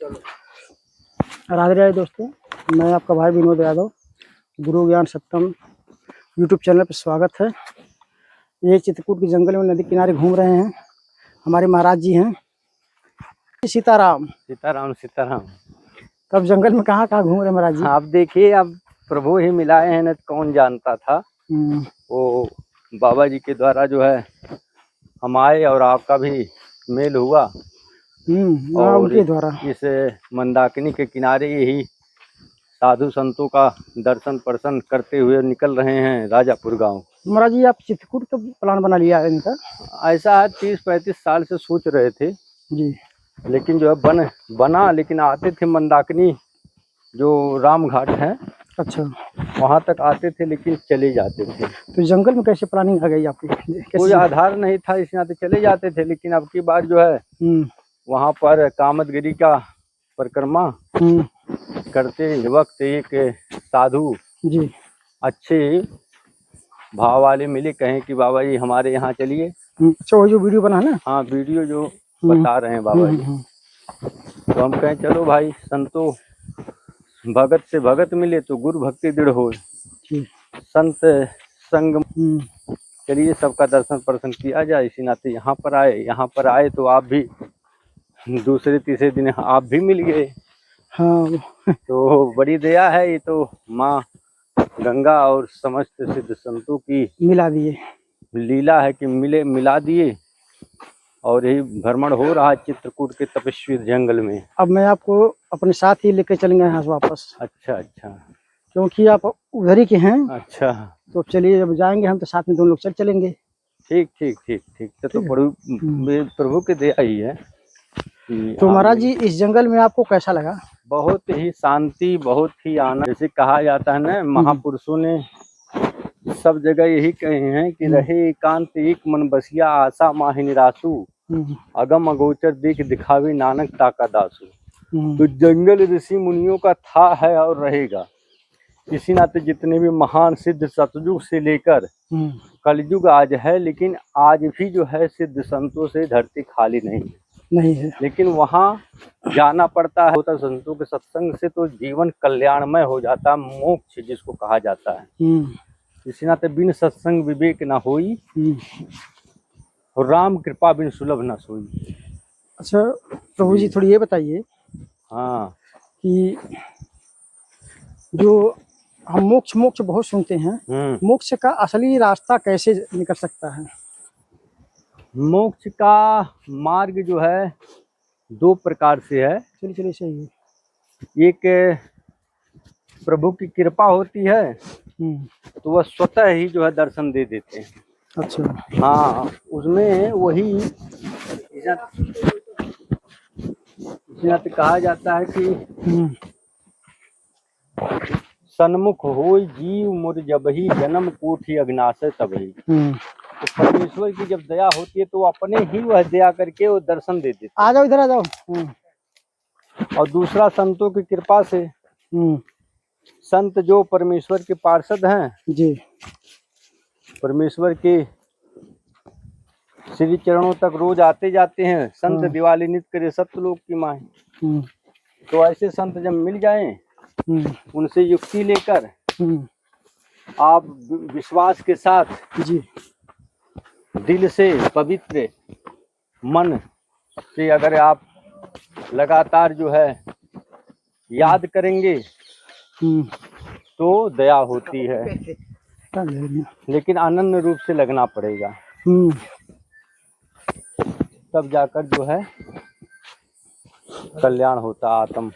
राधे राधे दोस्तों, मैं आपका भाई विनोद यादव। गुरु ज्ञान सत्तम यूट्यूब चैनल पर स्वागत है। ये चित्रकूट के जंगल में नदी किनारे घूम रहे हैं। हमारे महाराज जी हैं सीताराम। सीताराम सीताराम। तब जंगल में कहाँ कहाँ घूम रहे हैं महाराज जी? आप देखिए, अब प्रभु ही मिलाए हैं, न कौन जानता था। वो बाबा जी के द्वारा जो है हम आए और आपका भी मेल हुआ। और उनके द्वारा इस मंदाकिनी के किनारे यही साधु संतों का दर्शन पर्शन करते हुए निकल रहे हैं राजापुर गांव। महाराज जी, आप चित्रकूट का प्लान बना लिया है इनका? ऐसा है, 30-35 साल से सोच रहे थे जी, लेकिन जो है बना लेकिन आते थे मंदाकिनी जो राम घाट है, अच्छा, वहाँ तक आते थे लेकिन चले जाते थे। तो जंगल में कैसे प्लानिंग आ गई आपकी? कोई आधार नहीं था, इस नाते चले जाते थे। लेकिन अब की बार जो है वहाँ पर कामदगिरी का परिक्रमा करते वक्त एक साधु जी अच्छे भाव वाले मिले, कहें कि बाबा जी हमारे यहाँ चलिए। अच्छा, वो जो वीडियो बना ना? हाँ, वीडियो जो बता रहे हैं बाबा जी। तो हम कहें चलो भाई, संतो भगत से भगत मिले तो गुरु भक्ति दृढ़ हो, संत संग चलिए सबका दर्शन पर्शन किया जाए। इसी नाते यहाँ पर आए तो आप भी दूसरे तीसरे दिन आप भी मिल गए। हाँ, तो बड़ी दया है, ये तो माँ गंगा और समस्त सिद्ध संतों की मिला दिए लीला है कि मिला दिए। और यही भ्रमण हो रहा है चित्रकूट के तपस्वी जंगल में। अब मैं आपको अपने साथ ही लेकर चलेंगे यहाँ से वापस। अच्छा अच्छा, क्योंकि आप उधर ही के हैं। अच्छा, तो चलिए, जब जाएंगे हम तो साथ में दोनों लोग चलेंगे। ठीक ठीक ठीक ठीक। तो प्रभु की दया ही है। तो महाराज जी, इस जंगल में आपको कैसा लगा? बहुत ही शांति, बहुत ही आनंद। जैसे कहा जाता है ना, महापुरुषों ने सब जगह यही कहे हैं कि रहे एकांत एक मन बसिया, आशा माहि निराशु, अगम अगोचर देख दिखावे नानक ताका दासु। तो जंगल ऋषि मुनियों का था, है और रहेगा। इसी नाते जितने भी महान सिद्ध सतयुग से लेकर कलयुग आज है, लेकिन आज भी जो है सिद्ध संतों से धरती खाली नहीं है। लेकिन वहाँ जाना पड़ता है। होता संतों के सत्संग से तो जीवन कल्याणमय हो जाता है, मोक्ष जिसको कहा जाता है। इसी नाते बिन सत्संग विवेक न होई, और राम कृपा बिन सुलभ न सोई। अच्छा प्रभु जी, थोड़ी ये बताइए हाँ कि जो हम मोक्ष बहुत सुनते हैं, मोक्ष का असली रास्ता कैसे निकल सकता है? मोक्ष का मार्ग जो है 2 प्रकार से है। चलिए सही है। एक प्रभु की कृपा होती है, तो वह स्वतः ही जो है दर्शन दे देते हैं। अच्छा, हाँ, उसमें वही कहा जाता है कि सन्मुख होई जीव मुर जबहि, जन्म कोटि अग्नाशय तबहि। तो परमेश्वर की जब दया होती है तो अपने ही वह दया करके वो दर्शन देते। आ जाओ, इधर आ जाओ। और दूसरा संतों की कृपा से, संत जो परमेश्वर के पार्षद हैं जी, परमेश्वर के श्री चरणों तक रोज आते जाते हैं। संत दिवाली नित करे सत्यलोक की माही। तो ऐसे संत जब मिल जाएं, उनसे युक्ति लेकर आप विश्वास के साथ जी, दिल से पवित्र मन से अगर आप लगातार जो है याद करेंगे तो दया होती है। लेकिन अनन्य रूप से लगना पड़ेगा, तब जाकर जो है कल्याण होता आत्म।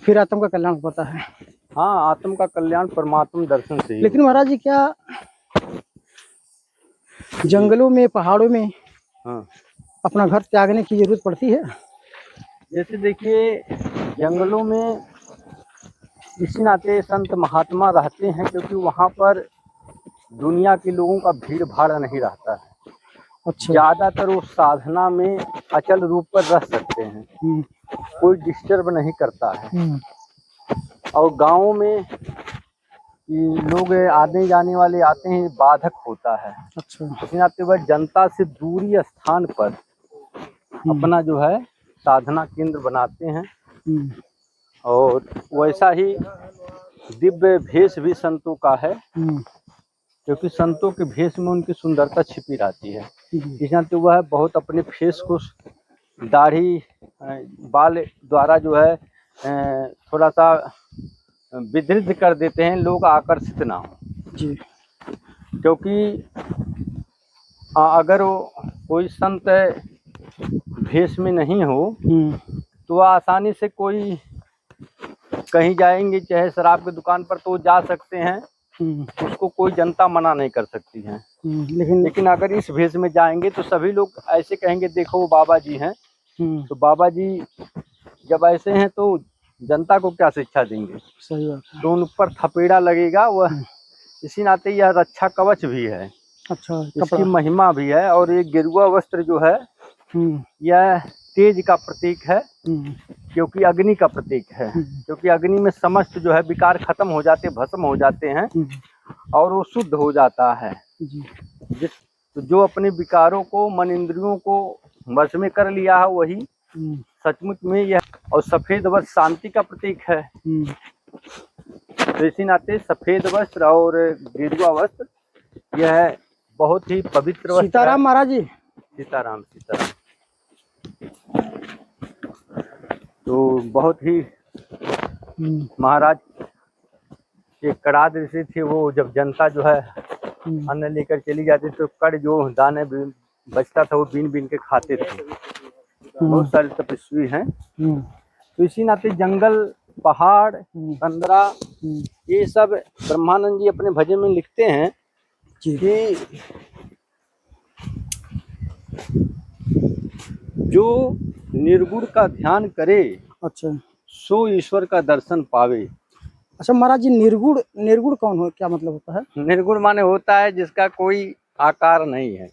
फिर आत्म का कल्याण होता है। हाँ, आत्म का कल्याण परमात्मा दर्शन से ही। लेकिन महाराज जी, क्या जंगलों में पहाड़ों में अपना घर त्यागने की जरूरत पड़ती है? जैसे देखिए, जंगलों में इसी नाते संत महात्मा रहते हैं क्योंकि वहाँ पर दुनिया के लोगों का भीड़ भाड़ नहीं रहता है। अच्छा, ज्यादातर वो साधना में अचल रूप पर रह सकते हैं, कोई डिस्टर्ब नहीं करता है। और गाँव में लोग आने जाने वाले आते हैं, बाधक होता है। अच्छा, इसी नाते वह जनता से दूरी स्थान पर अपना जो है साधना केंद्र बनाते हैं। हम्म, और वैसा ही दिव्य भेष भी संतों का है, हम्म, क्योंकि संतों के भेष में उनकी सुंदरता छिपी रहती है। जी, इस नाते वह बहुत अपने फेस को दाढ़ी बाल द्वारा जो है थोड़ा सा विधृत कर देते हैं, लोग आकर्षित ना हो। जी, क्योंकि अगर वो कोई संत भेष में नहीं हो तो वह आसानी से कोई कहीं जाएंगे, चाहे शराब की दुकान पर तो जा सकते हैं, उसको कोई जनता मना नहीं कर सकती है। लेकिन अगर इस भेष में जाएंगे तो सभी लोग ऐसे कहेंगे, देखो वो बाबा जी हैं। तो बाबा जी जब ऐसे हैं तो जनता को क्या शिक्षा देंगे? सही बात है। तो उन पर थपेड़ा लगेगा। वह इसी नाते यह रक्षा कवच भी है, अच्छा, इसकी महिमा भी है। और ये गेरुआ वस्त्र जो है यह तेज का प्रतीक है, क्योंकि अग्नि का प्रतीक है। क्योंकि अग्नि में समस्त जो है विकार खत्म हो जाते, भस्म हो जाते हैं और वो शुद्ध हो जाता है। तो जो अपने विकारों को, मन इंद्रियों को वश में कर लिया है, वही सचमुच में यह। और सफेद वस्त्र शांति का प्रतीक है। तो इसी नाते सफेद वस्त्र और गेरुआ वस्त्र यह बहुत ही पवित्र वस्त्र। सीताराम महाराज जी। सीताराम सीताराम। तो बहुत ही महाराज एक कड़ा दृष्टि थी। वो जब जनता जो है अन्न लेकर चली जाती तो कड़ जो दाने बचता था वो बीन बीन के खाते थे। बहुत सारे तपस्वी हैं। तो इसी नाते जंगल, पहाड़, कंदरा, ये सब ब्रह्मानंद जी अपने भजन में लिखते हैं कि जो निर्गुण का ध्यान करे, अच्छा, सो ईश्वर का दर्शन पावे। अच्छा महाराज जी, निर्गुण निर्गुण कौन हो, क्या मतलब होता है? निर्गुण माने होता है जिसका कोई आकार नहीं है।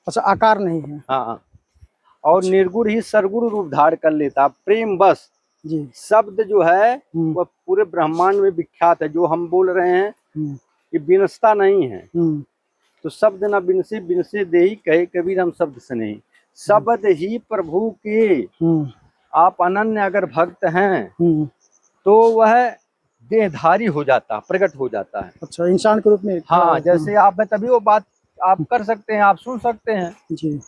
अच्छा, आकार नहीं है। हाँ। और निर्गुण ही सरगुण रूप धारण कर लेता। प्रेम बस जी शब्द जो है वह पूरे ब्रह्मांड में विख्यात है। जो हम बोल रहे हैं ये बिनसता नहीं है। तो शब्द न बिनसे, बिनसे देही कहे कबीर हम शब्द से नहीं। शब्द ही प्रभु के आप अनन्य अगर भक्त हैं तो वह देहधारी हो जाता, प्रकट हो जाता है। अच्छा, इंसान के रूप में। हाँ, जैसे आप में तभी वो बात आप कर सकते हैं, आप सुन सकते हैं जी।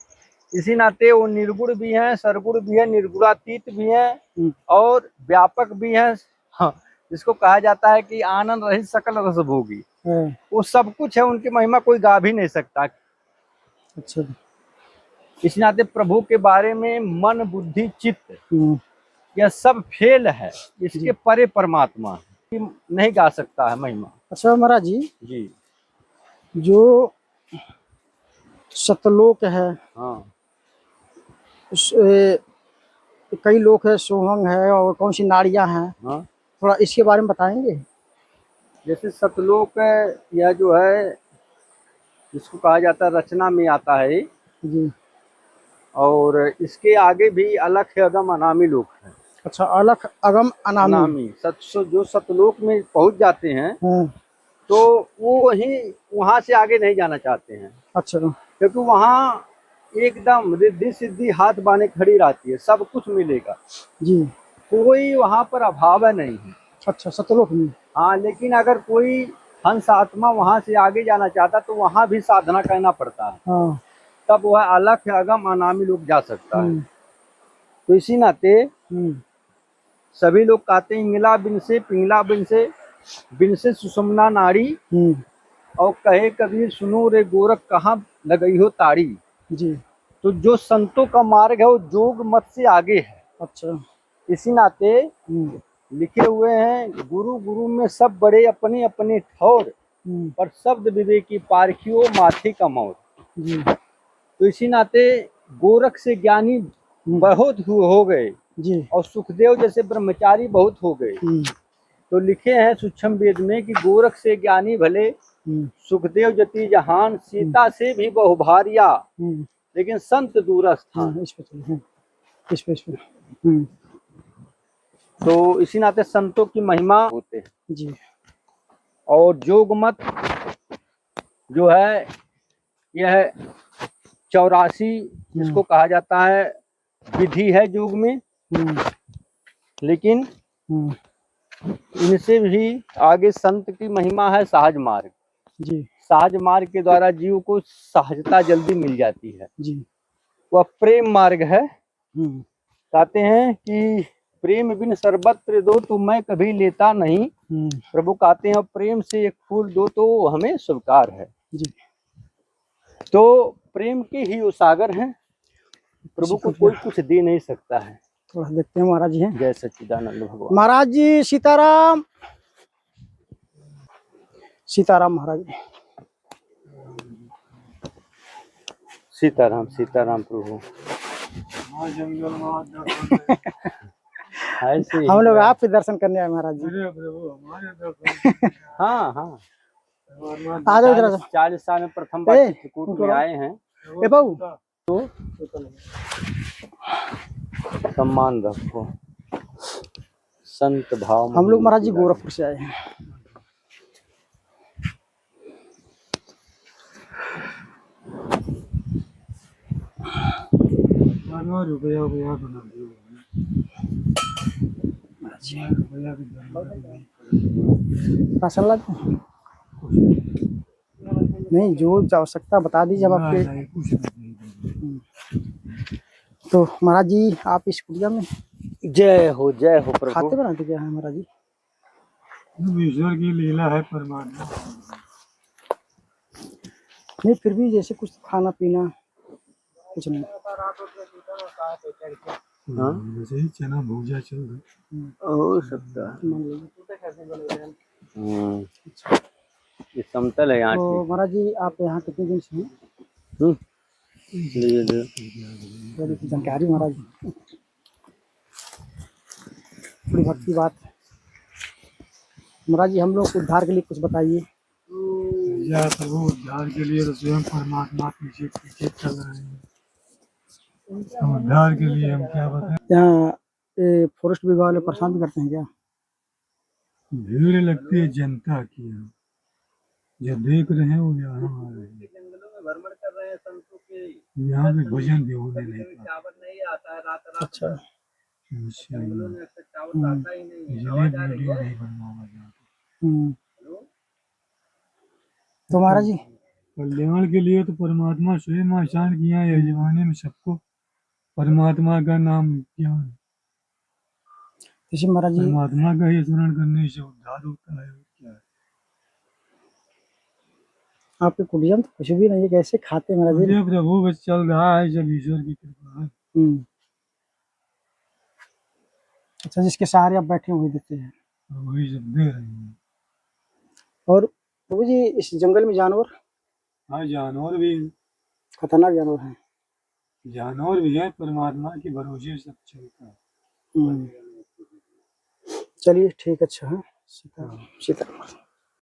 इसी नाते वो निर्गुण भी हैं, सरगुण भी है, निर्गुणातीत भी हैं और व्यापक भी हैं। हाँ, जिसको कहा जाता है कि आनंद रहित सकल रस भोगी। वो सब कुछ है, उनकी महिमा कोई गा भी नहीं सकता। अच्छा, इस नाते प्रभु के बारे में मन, बुद्धि, चित्त यह सब फेल है, इसके परे परमात्मा है, नहीं गा सकता है महिमा। अच्छा महाराज जी, जो सतलोक है, हाँ, कई लोग है, सोहंग है और कौन सी नाड़ियाँ हैं, हाँ, थोड़ा इसके बारे में बताएंगे? जैसे सतलोक यह जो है इसको कहा जाता है रचना में आता है जी। और इसके आगे भी अलख अगम अनामी लोक है। अच्छा, अलख अगम अनामी जो सतलोक में पहुंच जाते हैं तो वो वहीं वहां से आगे नहीं जाना चाहते हैं। अच्छा, क्योंकि वहाँ एकदम रिद्धि सिद्धि हाथ बाने खड़ी रहती है, सब कुछ मिलेगा जी, कोई वहाँ पर अभाव नहीं है। अच्छा, सतलोक में। हाँ, लेकिन अगर कोई हंस आत्मा वहाँ से आगे जाना चाहता तो वहाँ भी साधना करना पड़ता है। हाँ। तब वह अलख अगम अनामी लोग जा सकता है। तो इसी नाते सभी लोग कहते हैं इंगला बिन से पिंगला बिन से सुषमना नारी और कहे कबीर सुनो रे गोरख कहाँ लगई हो ताड़ी जी। तो जो संतों का मार्ग है वो जोग मत से आगे है। अच्छा, इसी नाते लिखे हुए हैं गुरु गुरु में सब बड़े अपने अपने ठौर पर शब्द विवेकी पारखियो माथे का मौर जी। तो इसी नाते गोरख से ज्ञानी बहुत हो गए जी, और सुखदेव जैसे ब्रह्मचारी बहुत हो गए। तो लिखे हैं सूक्ष्म वेद में कि गोरख से ज्ञानी भले सुखदेव जति जहान, सीता से भी बहुभारिया लेकिन संत दूरस्थान। तो इसी नाते संतों की महिमा होते हैं जी। और जोग मत जो है यह 84 जिसको कहा जाता है विधि है युग में, लेकिन इनसे भी आगे संत की महिमा है सहज मार्ग। जी सहज मार्ग के द्वारा जीव को सहजता जल्दी मिल जाती है। जी। वह प्रेम मार्ग है। कहते हैं कि प्रेम बिन सर्वत्र दो तो मैं कभी लेता नहीं। प्रभु कहते हैं प्रेम से एक फूल दो तो हमें स्वीकार है जी। तो प्रेम के ही वो सागर हैं, प्रभु को कोई कुछ दे नहीं सकता है। थोड़ा देखते हैं महाराज जी हैं। जय सच्चिदानंद भगवान। महाराज जी सीताराम। सीताराम महाराज। सीताराम सीताराम प्रभु। हम लोग आपके दर्शन करने आए महाराज जी। हाँ हाँ, आ जाओ इधर। 40 साल में प्रथम बार चित्रकूट में आए हैं। ए बाबू तो सम्मान रखो, संत भाव। हम लोग महाराज जी गोरखपुर से आए हैं। राशन लाते हैं? नहीं, जो आवश्यकता बता दीजिए हम आपके। तो महाराज जी आप इस कुटिया में जय हो प्रभु। खाते बनाते क्या है महाराज जी? ईश्वर की लीला है परमात्मा। नहीं फिर भी जैसे कुछ खाना पीना कुछ नहीं। वैसे ही चना भूजा चल रहा हो सकता है। ये समतल है यहाँ तो की। महाराज जी आप यहाँ कितने दिन से हैं? बड़ी जानकारी महाराज जी, थोड़ी भक्ति बात। महाराज जी हम लोग उद्धार के लिए कुछ बताइए। प्रभु उद्धार के लिए तो स्वयं परमात्मा पीछे पीछे चल रहे हैं। उद्धार के लिए हम क्या बताएं। यहाँ फॉरेस्ट विभाग वाले परेशान भी करते हैं क्या? भीड़ लगती है जनता की, जो देख रहे हैं वो यहाँ आ रहे हैं। यहाँ पे भजन भी होने नहीं पाता। अच्छा वीडियो नहीं बनवाना चाहते। तो महाराज जी कल्याण के लिए तो परमात्मा स्वयं आसान किया है जमाने में सबको परमात्मा का नाम ज्ञान। जैसे महाराज जी परमात्मा का ही स्मरण करने से उद्धार होता है। क्या है आपके कुटिया में तो कुछ भी नहीं है, कैसे खाते महाराज जी? प्रभु बस चल रहा है, जब ईश्वर की कृपा है। अच्छा, जिसके सहारे आप बैठे हुए देते हैं वही सब दे रहे हैं। और प्रभु जी इस जंगल में जानवर? हाँ जानवर भी, खतरनाक जानवर हैं। जानवर भी है, परमात्मा के भरोसे सब चलता है। चलिए ठीक, अच्छा है। सीताराम सीताराम।